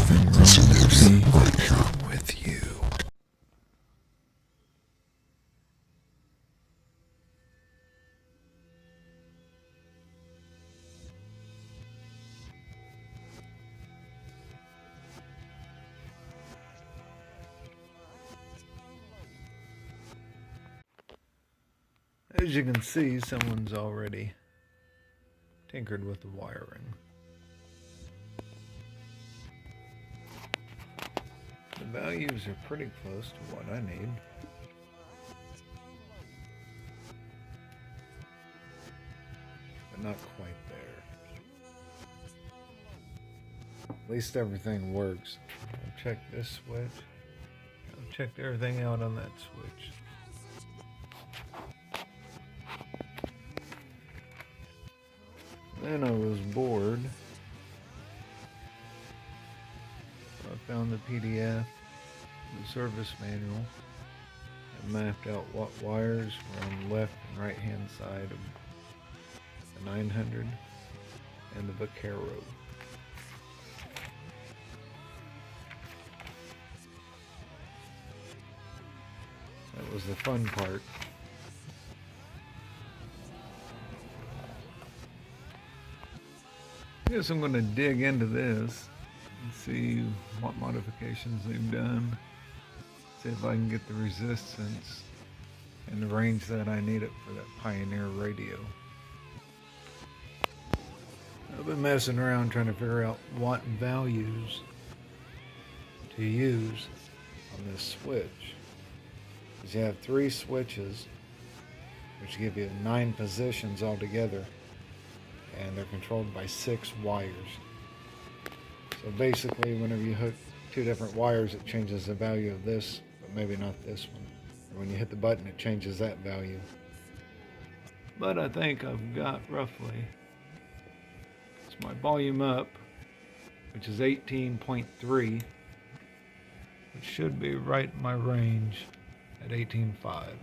Something wrong with you. As you can see, someone's already tinkered with the wiring. The values are pretty close to what I need. But not quite there. At least everything works. I'll check this switch. I've checked everything out on that switch. Then I was bored. So I found the PDF, the service manual, and mapped out what wires were on the left and right hand side of the 900 and the Vaquero. That was the fun part. I guess I'm going to dig into this and see what modifications they've done. See if I can get the resistance and the range that I need it for that Pioneer radio. I've been messing around trying to figure out what values to use on this switch. Because you have 3 switches, which give you 9 positions altogether. And they're controlled by 6 wires. So basically, whenever you hook 2 different wires, it changes the value of this, but maybe not this one. Or when you hit the button, it changes that value. But I think I've got roughly, it's my volume up, which is 18.3, which should be right in my range at 18.5.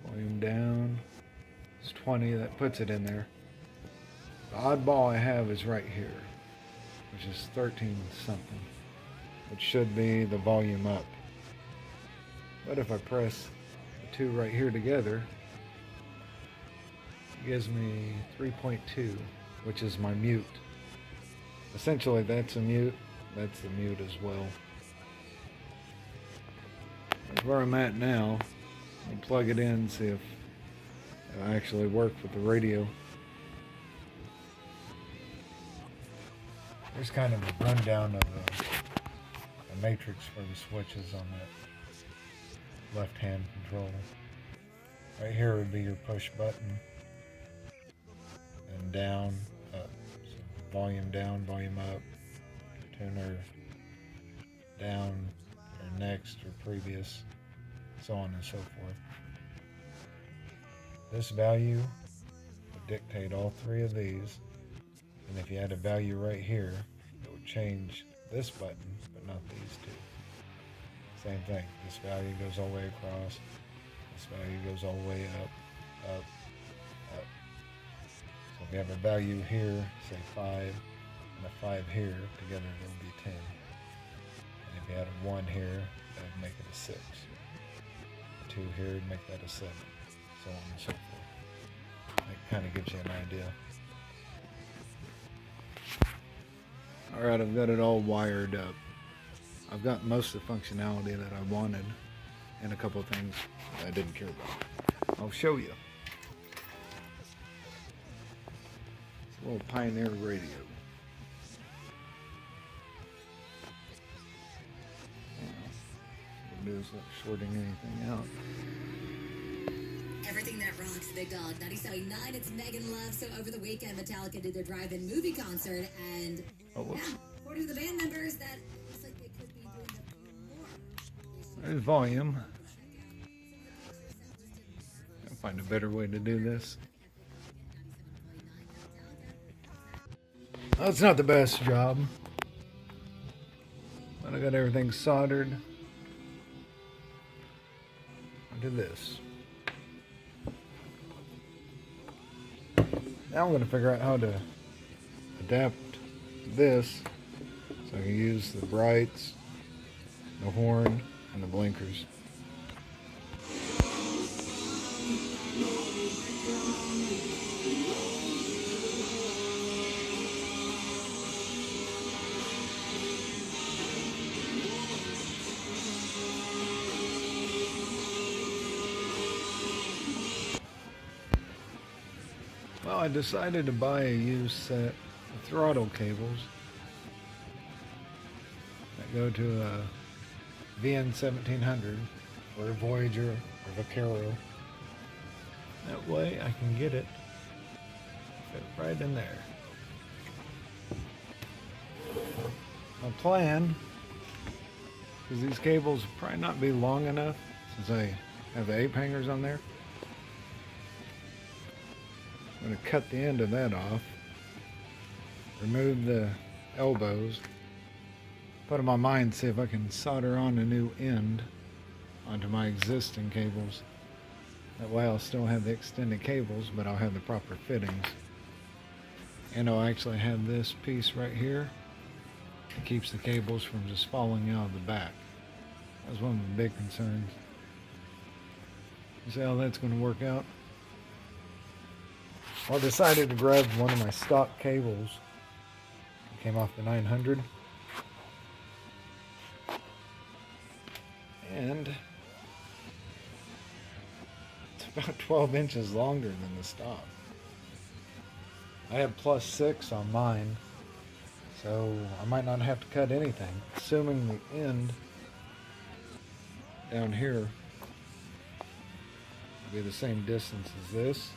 Volume down, it's 20, that puts it in there. The oddball I have is right here, which is 13 something, which should be the volume up. But if I press the 2 right here together, it gives me 3.2, which is my mute. Essentially that's a mute, that's the mute as well. That's where I'm at now. I'll plug it in and see if it'll actually work with the radio. There's kind of a rundown of the matrix for the switches on that left-hand control. Right here would be your push button. And down, up. So volume down, volume up. Tuner down, or next, or previous. So on and so forth. This value would dictate all 3 of these, and if you had a value right here, it would change this button, but not these 2. Same thing, this value goes all the way across, this value goes all the way up, up, up. So if you have a value here, say 5, and a 5 here, together they'll be 10. And if you had a 1 here, that would make it a 6. 2 here would make that a 7, so on and so forth. That kind of gives you an idea. Alright, I've got it all wired up. I've got most of the functionality that I wanted, and a couple of things that I didn't care about. I'll show you. It's a little Pioneer radio. Is not shorting anything out. Everything that rocks, Big Dog 97.9. It's Megan Love. So over the weekend, Metallica did their drive-in movie concert, and according to the band members, that looks like they could be doing a few more. There's volume. I'll find a better way to do this. Well, it's not the best job, but I got everything soldered. Do this. Now I'm going to figure out how to adapt this so I can use the brights, the horn, and the blinkers. Well, I decided to buy a used set of throttle cables that go to a VN 1700 or a Voyager or Vaquero. That way I can get it fit right in there. My plan, because these cables will probably not be long enough since I have the ape hangers on there. I'm going to cut the end of that off, remove the elbows, put them on mine, see if I can solder on a new end onto my existing cables. That way I'll still have the extended cables, but I'll have the proper fittings. And I'll actually have this piece right here that keeps the cables from just falling out of the back. That's one of the big concerns. See how that's going to work out? Well, I decided to grab one of my stock cables. It came off the 900. And it's about 12 inches longer than the stock. I have +6 on mine, so I might not have to cut anything, assuming the end down here will be the same distance as this.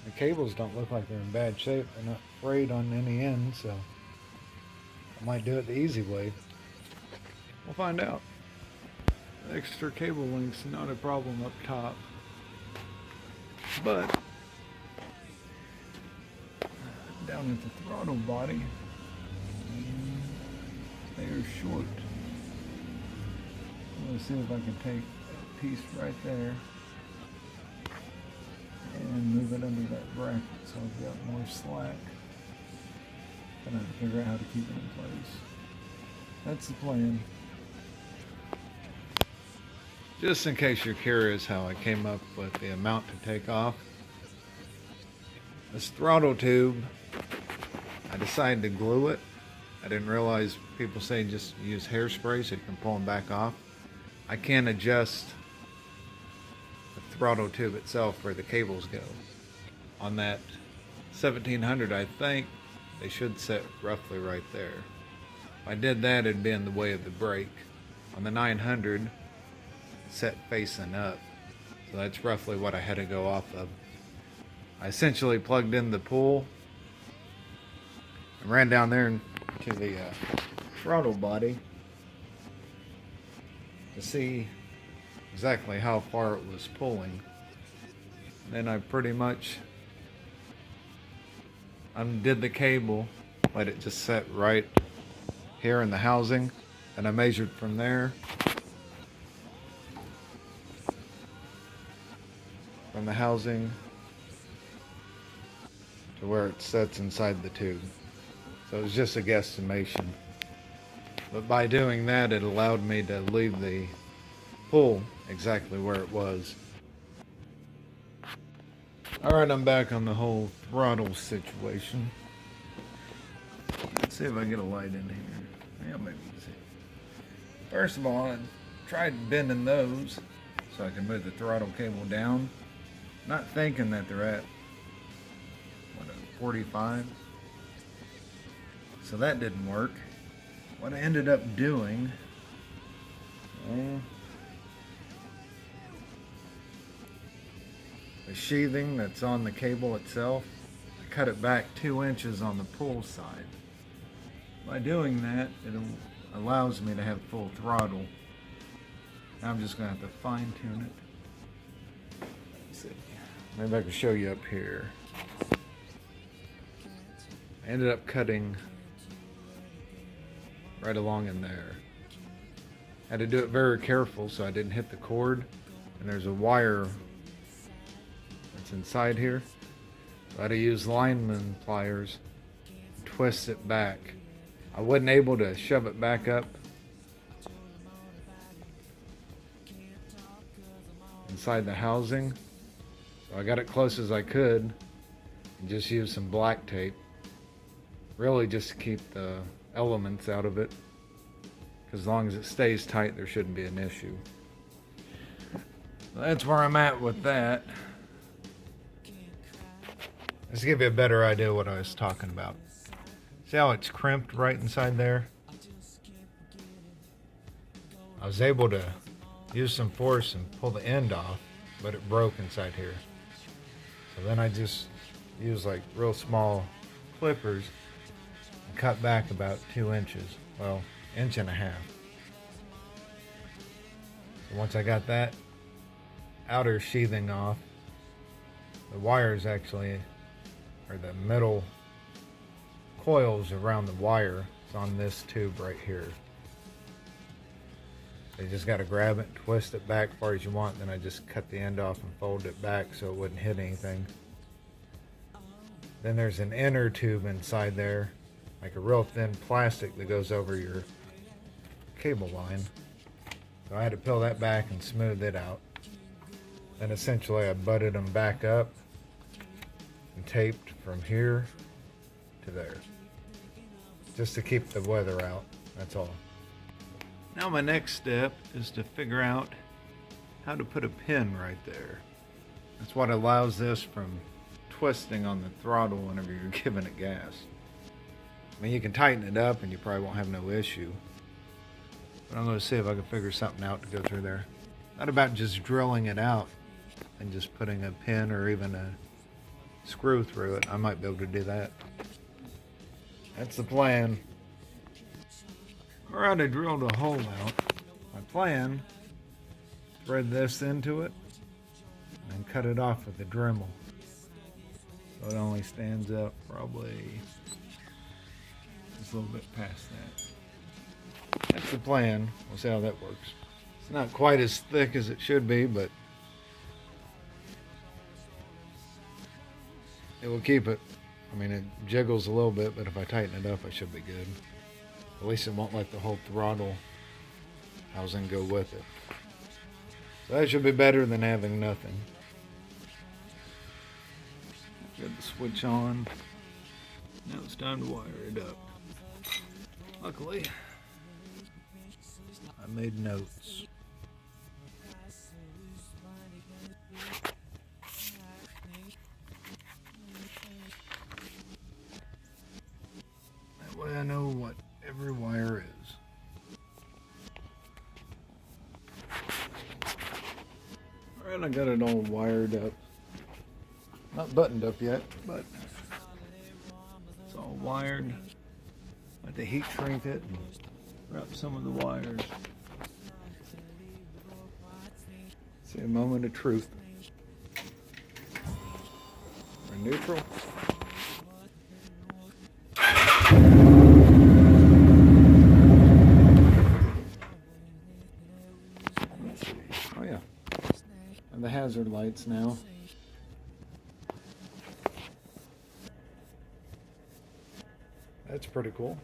The cables don't look like they're in bad shape. They're not frayed on any end, so I might do it the easy way. We'll find out. The extra cable link's not a problem up top, but down at the throttle body, they are short. I'm going to see if I can take a piece right there and move it under that bracket so I've got more slack. Gonna have to figure out how to keep it in place. That's the plan. Just in case you're curious how I came up with the amount to take off, this throttle tube, I decided to glue it. I didn't realize people say just use hairspray so you can pull them back off. I can adjust the throttle tube itself where the cables go. On that 1700, I think they should set roughly right there. If I did that, it'd be in the way of the brake. On the 900, set facing up. So that's roughly what I had to go off of. I essentially plugged in the pull and ran down there to the throttle body to see exactly how far it was pulling. And then I pretty much undid the cable, let it just set right here in the housing, and I measured from there, from the housing to where it sets inside the tube. So it was just a guesstimation. But by doing that, it allowed me to leave the pull exactly where it was. Alright, I'm back on the whole throttle situation. Let's see if I get a light in here. Yeah, maybe you can see. First of all, I tried bending those so I can move the throttle cable down. Not thinking that they're at, what, a 45? So that didn't work. What I ended up doing, the sheathing that's on the cable itself, I cut it back 2 inches on the pull side. By doing that, it allows me to have full throttle. Now I'm just going to have to fine tune it. Let's see. Maybe I can show you up here. I ended up cutting right along in there. Had to do it very careful so I didn't hit the cord. And there's a wire that's inside here. So I had to use lineman pliers, twist it back. I wasn't able to shove it back up inside the housing, so I got it close as I could and just used some black tape, really just to keep the elements out of it, because as long as it stays tight there shouldn't be an issue. That's where I'm at with that. Let's give you a better idea of what I was talking about. See how it's crimped right inside there? I was able to use some force and pull the end off, but it broke inside here. So then I just used like real small clippers and cut back about 2 inches. Well, 1.5 inches. So once I got that outer sheathing off, the wires actually, or the metal coils around the wire, is on this tube right here. You just got to grab it, twist it back as far as you want, then I just cut the end off and fold it back so it wouldn't hit anything. Then there's an inner tube inside there, like a real thin plastic that goes over your cable line. So I had to peel that back and smooth it out. Then essentially I butted them back up and taped from here to there, just to keep the weather out, that's all. Now my next step is to figure out how to put a pin right there. That's what allows this from twisting on the throttle whenever you're giving it gas. I mean, you can tighten it up and you probably won't have no issue. But I'm going to see if I can figure something out to go through there. Not about just drilling it out and just putting a pin or even a screw through it. I might be able to do that. That's the plan. Alright, I drilled a hole out. My plan, thread this into it and cut it off with a Dremel. So it only stands up probably just a little bit past that. That's the plan. We'll see how that works. It's not quite as thick as it should be, but it will keep it. I mean, it jiggles a little bit, but if I tighten it up, I should be good. At least it won't let the whole throttle housing go with it. So that should be better than having nothing. Got the switch on. Now it's time to wire it up. Luckily, I made notes. That way I know what every wire is. Alright, I got it all wired up. Not buttoned up yet, but it's all wired. I had to heat shrink it and wrap some of the wires. See, a moment of truth. We're neutral. Let's see. Oh yeah. And the hazard lights now. That's pretty cool.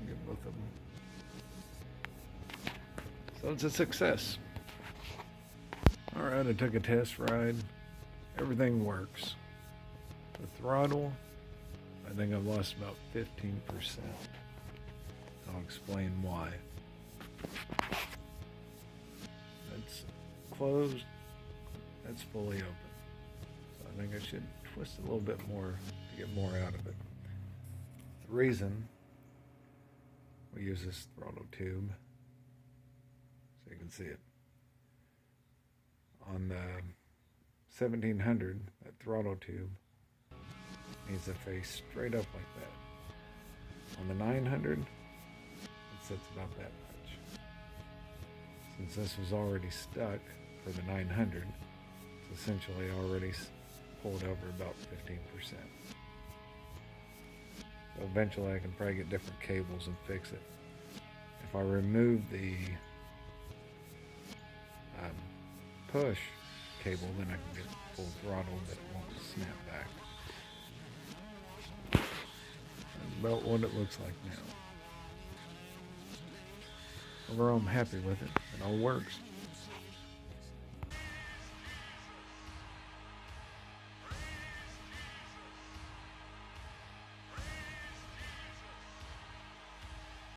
Get both of them. So it's a success. Alright, I took a test ride. Everything works. The throttle, I think I've lost about 15%. I'll explain why. That's closed. That's fully open. So I think I should twist a little bit more to get more out of it. The reason we use this throttle tube, so you can see it. On the 1700, that throttle tube needs to face straight up like that. On the 900, it sits about that much. Since this was already stuck for the 900, it's essentially already pulled over about 15%. So eventually I can probably get different cables and fix it. If I remove the push cable, then I can get full throttle, but it won't snap back. That's about what it looks like now. Overall, I'm happy with it. It all works.